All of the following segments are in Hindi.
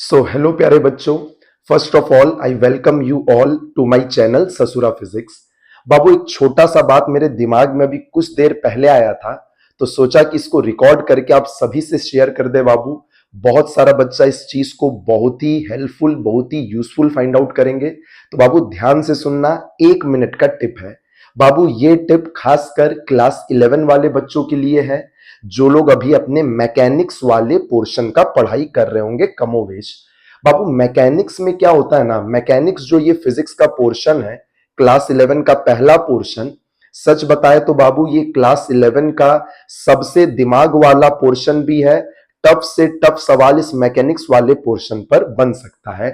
सो हेलो प्यारे बच्चों, first of all I welcome you all to my channel ससुरा फिजिक्स। बाबू एक छोटा सा बात मेरे दिमाग में अभी कुछ देर पहले आया था, तो सोचा कि इसको रिकॉर्ड करके आप सभी से शेयर कर दे। बाबू बहुत सारा बच्चा इस चीज को बहुत ही हेल्पफुल, बहुत ही यूजफुल फाइंड आउट करेंगे। तो बाबू ध्यान से सुनना, 1 मिनट का टिप है। बाबू ये टिप खासकर क्लास 11 वाले बच्चों के लिए है, जो लोग अभी अपने मैकेनिक्स वाले पोर्शन का पढ़ाई कर रहे होंगे कमोवेश। बाबू मैकेनिक्स में क्या होता है ना, मैकेनिक्स जो ये फिजिक्स का पोर्शन है, क्लास 11 का पहला पोर्शन, सच बताए तो बाबू ये क्लास 11 का सबसे दिमाग वाला पोर्शन भी है। टफ से टफ सवाल इस मैकेनिक्स वाले पोर्शन पर बन सकता है।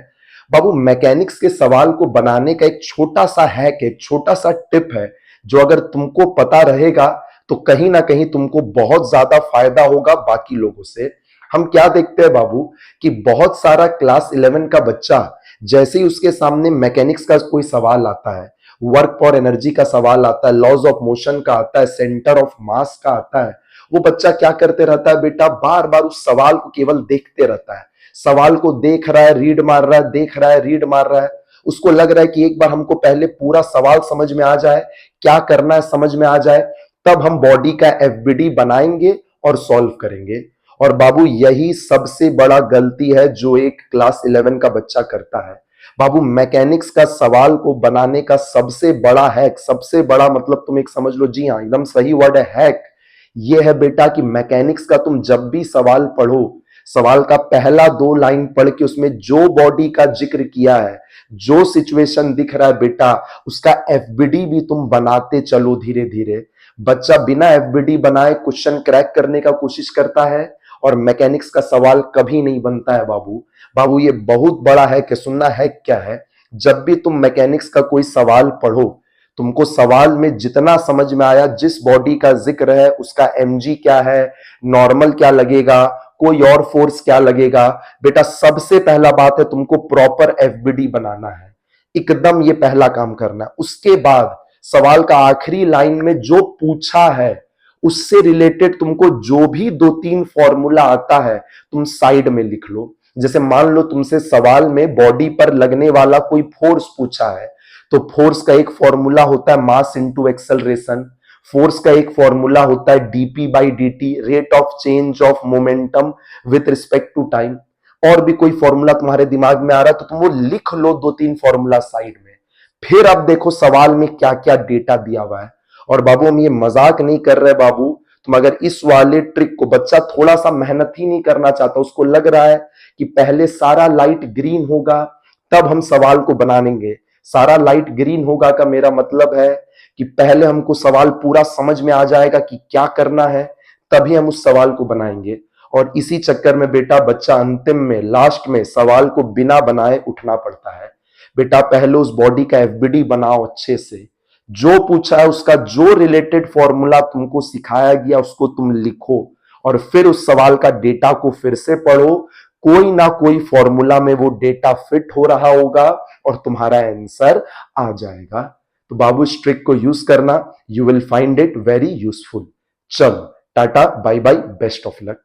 बाबू मैकेनिक्स के सवाल को बनाने का एक छोटा सा हैक है, छोटा सा टिप है, जो अगर तुमको पता रहेगा तो कहीं ना कहीं तुमको बहुत ज्यादा फायदा होगा बाकी लोगों से। हम क्या देखते हैं बाबू कि बहुत सारा क्लास 11 का बच्चा जैसे ही उसके सामने मैकेनिक्स का कोई सवाल आता है, वर्क फॉर एनर्जी का सवाल आता है, लॉज ऑफ मोशन का आता है, सेंटर ऑफ मास का आता है, वो बच्चा क्या करते रहता है बेटा, बार बार उस सवाल को केवल देखते रहता है। सवाल को देख रहा है, रीड मार रहा है, देख रहा है, रीड मार रहा है। उसको लग रहा है कि एक बार हमको पहले पूरा सवाल समझ में आ जाए, क्या करना है समझ में आ जाए, तब हम बॉडी का एफबीडी बनाएंगे और सॉल्व करेंगे। और बाबू यही सबसे बड़ा गलती है जो एक क्लास 11 का बच्चा करता है। बाबू मैकेनिक्स का सवाल को बनाने का सबसे बड़ा हैक, सबसे बड़ा मतलब तुम एक समझ लो, जी हाँ एकदम सही वर्ड है हैक, ये है बेटा कि मैकेनिक्स का तुम जब भी सवाल पढ़ो, सवाल का पहला 2 लाइन पढ़ के उसमें जो बॉडी का जिक्र किया है, जो सिचुएशन दिख रहा है बेटा, उसका एफबीडी भी तुम बनाते चलो धीरे धीरे। बच्चा बिना एफबीडी बनाए क्वेश्चन क्रैक करने का कोशिश करता है और मैकेनिक्स का सवाल कभी नहीं बनता है बाबू। बाबू ये बहुत बड़ा है कि सुनना है क्या है, जब भी तुम मैकेनिक्स का कोई सवाल पढ़ो, तुमको सवाल में जितना समझ में आया, जिस बॉडी का जिक्र है उसका एमजी क्या है, नॉर्मल क्या लगेगा, कोई और फोर्स क्या लगेगा, बेटा सबसे पहला बात है तुमको प्रॉपर एफबीडी बनाना है। एकदम ये पहला काम करना है। उसके बाद सवाल का आखिरी लाइन में जो पूछा है उससे रिलेटेड तुमको जो भी 2-3 फॉर्मूला आता है तुम साइड में लिख लो। जैसे मान लो तुमसे सवाल में बॉडी पर लगने वाला कोई फोर्स पूछा है, तो फोर्स का एक फॉर्मूला होता है मास इंटू एक्सेलरेशन, फोर्स का एक फॉर्मूला होता है DP by D, rate of change of momentum with respect to time. और भी कोई फॉर्मूला तुम्हारे दिमाग में आ रहा है तो तुम वो लिख लो 2-3 फॉर्मूला साइड में। फिर अब देखो सवाल में क्या क्या डेटा दिया हुआ है। और बाबू हम ये मजाक नहीं कर रहे बाबू, तुम अगर इस वाले ट्रिक को, बच्चा थोड़ा सा मेहनत ही नहीं करना चाहता, उसको लग रहा है कि पहले सारा लाइट ग्रीन होगा तब हम सवाल को बनाएंगे। सारा लाइट ग्रीन होगा का मेरा मतलब है कि पहले हमको सवाल पूरा समझ में आ जाएगा कि क्या करना है, तभी हम उस सवाल को बनाएंगे। और इसी चक्कर में बेटा बच्चा अंतिम में, लास्ट में सवाल को बिना बनाए उठना पड़ता है। बेटा पहले उस बॉडी का एफबीडी बनाओ अच्छे से, जो पूछा है उसका जो रिलेटेड फॉर्मूला तुमको सिखाया गया उसको तुम लिखो, और फिर उस सवाल का डेटा को फिर से पढ़ो। कोई ना कोई फॉर्मूला में वो डेटा फिट हो रहा होगा और तुम्हारा आंसर आ जाएगा। तो बाबू इस ट्रिक को यूज करना, you will find it very useful. चलो टाटा bye bye, best of luck.